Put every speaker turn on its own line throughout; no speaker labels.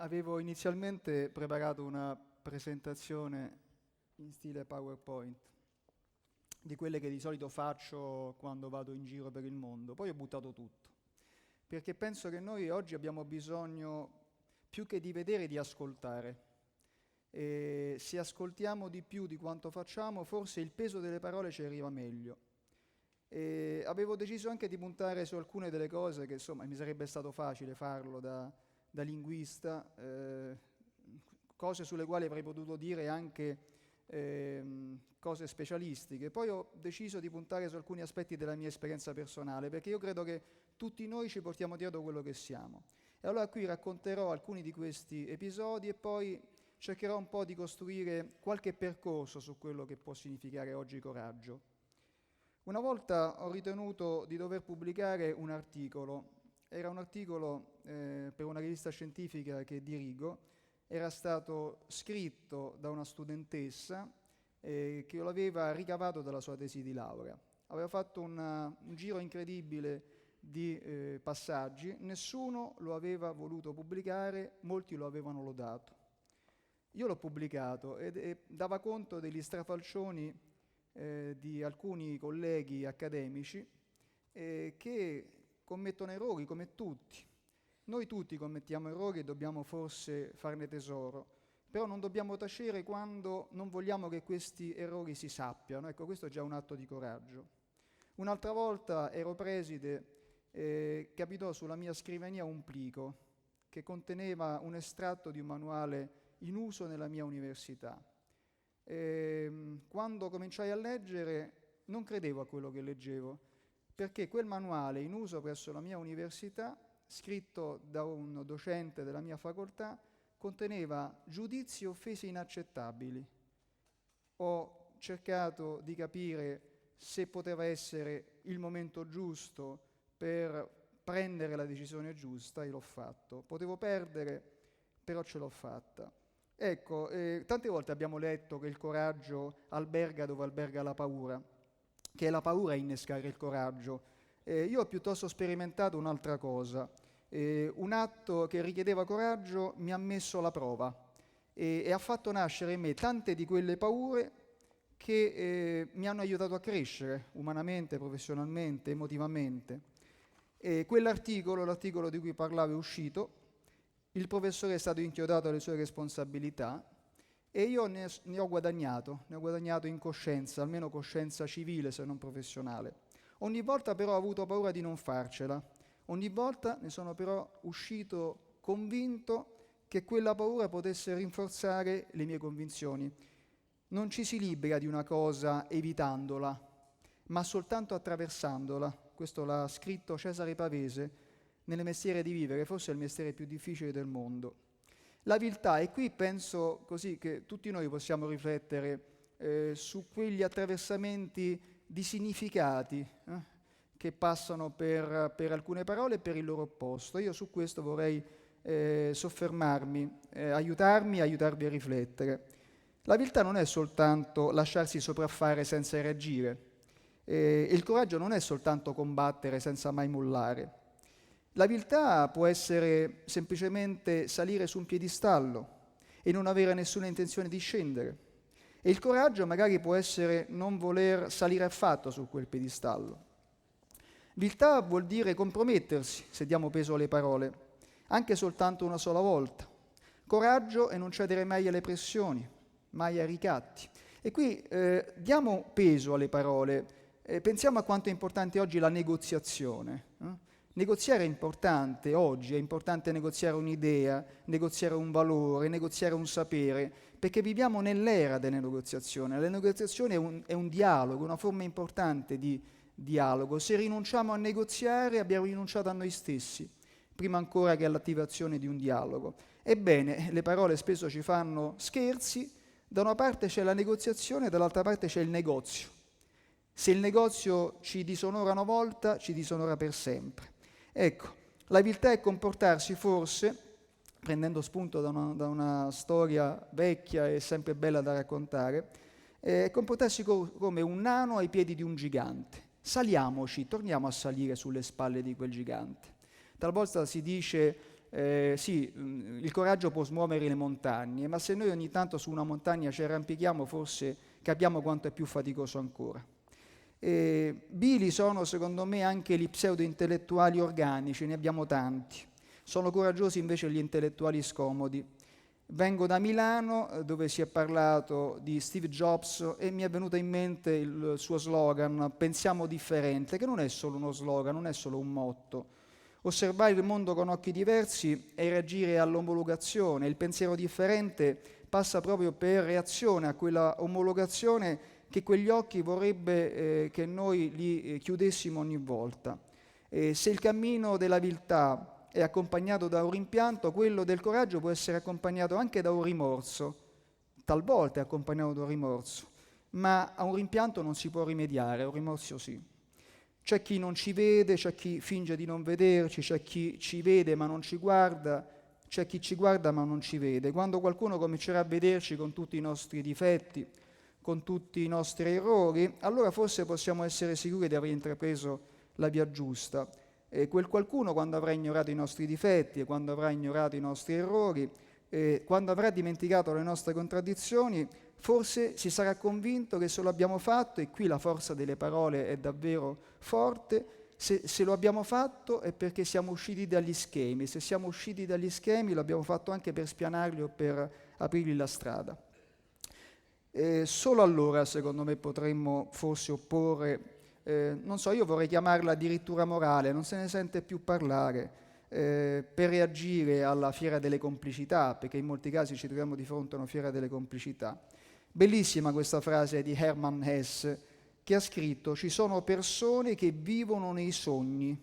Avevo inizialmente preparato una presentazione in stile PowerPoint, di quelle che di solito faccio quando vado in giro per il mondo, poi ho buttato tutto, perché penso che noi oggi abbiamo bisogno, più che di vedere, di ascoltare. E se ascoltiamo di più di quanto facciamo, forse il peso delle parole ci arriva meglio. E avevo deciso anche di puntare su alcune delle cose che, insomma, mi sarebbe stato facile farlo da linguista, cose sulle quali avrei potuto dire anche cose specialistiche. Poi ho deciso di puntare su alcuni aspetti della mia esperienza personale, perché io credo che tutti noi ci portiamo dietro quello che siamo. E allora qui racconterò alcuni di questi episodi e poi cercherò un po' di costruire qualche percorso su quello che può significare oggi coraggio. Una volta ho ritenuto di dover pubblicare un articolo. Era un articolo per una rivista scientifica che dirigo, era stato scritto da una studentessa che lo aveva ricavato dalla sua tesi di laurea. Aveva fatto un giro incredibile di passaggi, nessuno lo aveva voluto pubblicare, molti lo avevano lodato. Io l'ho pubblicato e dava conto degli strafalcioni di alcuni colleghi accademici che commettono errori come tutti. Noi tutti commettiamo errori e dobbiamo forse farne tesoro, però non dobbiamo tacere quando non vogliamo che questi errori si sappiano. Ecco, questo è già un atto di coraggio. Un'altra volta ero preside e capitò sulla mia scrivania un plico che conteneva un estratto di un manuale in uso nella mia università. Quando cominciai a leggere non credevo a quello che leggevo, perché quel manuale in uso presso la mia università, scritto da un docente della mia facoltà, conteneva giudizi e offese inaccettabili. Ho cercato di capire se poteva essere il momento giusto per prendere la decisione giusta e l'ho fatto. Potevo perdere, però ce l'ho fatta. Ecco, tante volte abbiamo letto che il coraggio alberga dove alberga la paura, che è la paura a innescare il coraggio. Io ho piuttosto sperimentato un'altra cosa. Un atto che richiedeva coraggio mi ha messo alla prova e ha fatto nascere in me tante di quelle paure che mi hanno aiutato a crescere umanamente, professionalmente, emotivamente. L'articolo di cui parlavo è uscito, il professore è stato inchiodato alle sue responsabilità e io ne ho guadagnato in coscienza, almeno coscienza civile se non professionale. Ogni volta però ho avuto paura di non farcela, ogni volta ne sono però uscito convinto che quella paura potesse rinforzare le mie convinzioni. Non ci si libera di una cosa evitandola, ma soltanto attraversandola. Questo l'ha scritto Cesare Pavese nel Mestiere di vivere, forse è il mestiere più difficile del mondo. La viltà, e qui penso così che tutti noi possiamo riflettere su quegli attraversamenti di significati che passano per alcune parole e per il loro opposto. Io su questo vorrei soffermarmi, aiutarvi a riflettere. La viltà non è soltanto lasciarsi sopraffare senza reagire, il coraggio non è soltanto combattere senza mai mollare. La viltà può essere semplicemente salire su un piedistallo e non avere nessuna intenzione di scendere. E il coraggio magari può essere non voler salire affatto su quel piedistallo. Viltà vuol dire compromettersi, se diamo peso alle parole, anche soltanto una sola volta. Coraggio è non cedere mai alle pressioni, mai ai ricatti. E qui diamo peso alle parole, pensiamo a quanto è importante oggi la negoziazione. Negoziare è importante oggi, è importante negoziare un'idea, negoziare un valore, negoziare un sapere, perché viviamo nell'era delle negoziazioni. La negoziazione è un dialogo, una forma importante di dialogo. Se rinunciamo a negoziare abbiamo rinunciato a noi stessi, prima ancora che all'attivazione di un dialogo. Ebbene, le parole spesso ci fanno scherzi, da una parte c'è la negoziazione, dall'altra parte c'è il negozio. Se il negozio ci disonora una volta, ci disonora per sempre. Ecco, la viltà è comportarsi forse, prendendo spunto da una storia vecchia e sempre bella da raccontare, comportarsi come un nano ai piedi di un gigante. Saliamoci, torniamo a salire sulle spalle di quel gigante. Talvolta si dice sì, il coraggio può smuovere le montagne, ma se noi ogni tanto su una montagna ci arrampichiamo, forse capiamo quanto è più faticoso ancora. Bili sono, secondo me, anche gli pseudo-intellettuali organici, ne abbiamo tanti. Sono coraggiosi invece gli intellettuali scomodi. Vengo da Milano, dove si è parlato di Steve Jobs, e mi è venuto in mente il suo slogan, pensiamo differente, che non è solo uno slogan, non è solo un motto. Osservare il mondo con occhi diversi è reagire all'omologazione. Il pensiero differente passa proprio per reazione a quella omologazione che quegli occhi vorrebbe che noi li chiudessimo ogni volta. Se il cammino della viltà è accompagnato da un rimpianto, quello del coraggio può essere accompagnato anche da un rimorso, talvolta è accompagnato da un rimorso, ma a un rimpianto non si può rimediare, a un rimorso sì. C'è chi non ci vede, c'è chi finge di non vederci, c'è chi ci vede ma non ci guarda, c'è chi ci guarda ma non ci vede. Quando qualcuno comincerà a vederci con tutti i nostri difetti, con tutti i nostri errori, allora forse possiamo essere sicuri di aver intrapreso la via giusta. E quel qualcuno, quando avrà ignorato i nostri difetti, quando avrà ignorato i nostri errori, quando avrà dimenticato le nostre contraddizioni, forse si sarà convinto che se lo abbiamo fatto, e qui la forza delle parole è davvero forte, se lo abbiamo fatto è perché siamo usciti dagli schemi. Se siamo usciti dagli schemi lo abbiamo fatto anche per spianarli o per aprirgli la strada. Solo allora, secondo me, potremmo forse opporre, non so, io vorrei chiamarla addirittura morale, non se ne sente più parlare, per reagire alla fiera delle complicità, perché in molti casi ci troviamo di fronte a una fiera delle complicità. Bellissima questa frase di Hermann Hesse, che ha scritto: ci sono persone che vivono nei sogni,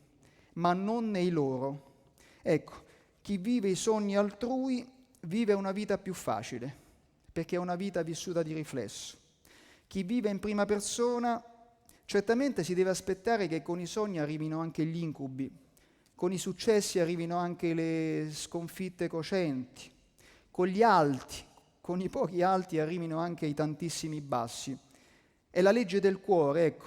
ma non nei loro. Ecco, chi vive i sogni altrui vive una vita più facile, perché è una vita vissuta di riflesso. Chi vive in prima persona certamente si deve aspettare che con i sogni arrivino anche gli incubi, con i successi arrivino anche le sconfitte cocenti, con gli alti, con i pochi alti arrivino anche i tantissimi bassi. È la legge del cuore, ecco,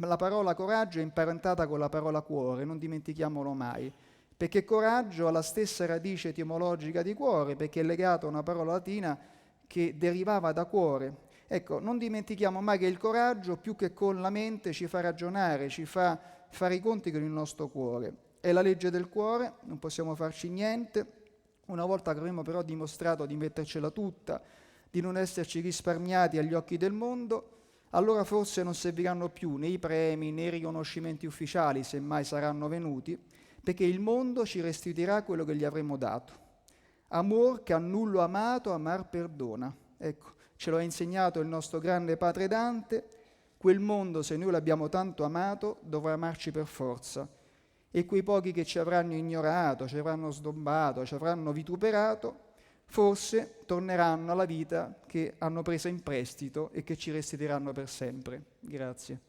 la parola coraggio è imparentata con la parola cuore, non dimentichiamolo mai, perché coraggio ha la stessa radice etimologica di cuore, perché è legato a una parola latina che derivava da cuore. Ecco, non dimentichiamo mai che il coraggio, più che con la mente, ci fa ragionare, ci fa fare i conti con il nostro cuore. È la legge del cuore, non possiamo farci niente. Una volta che avremo però dimostrato di mettercela tutta, di non esserci risparmiati agli occhi del mondo, allora forse non serviranno più né i premi né i riconoscimenti ufficiali, se mai saranno venuti, perché il mondo ci restituirà quello che gli avremo dato. Amor che a nullo amato amar perdona. Ecco, ce lo ha insegnato il nostro grande padre Dante. Quel mondo, se noi l'abbiamo tanto amato, dovrà amarci per forza. E quei pochi che ci avranno ignorato, ci avranno sdobbato, ci avranno vituperato, forse torneranno alla vita che hanno presa in prestito e che ci restituiranno per sempre. Grazie.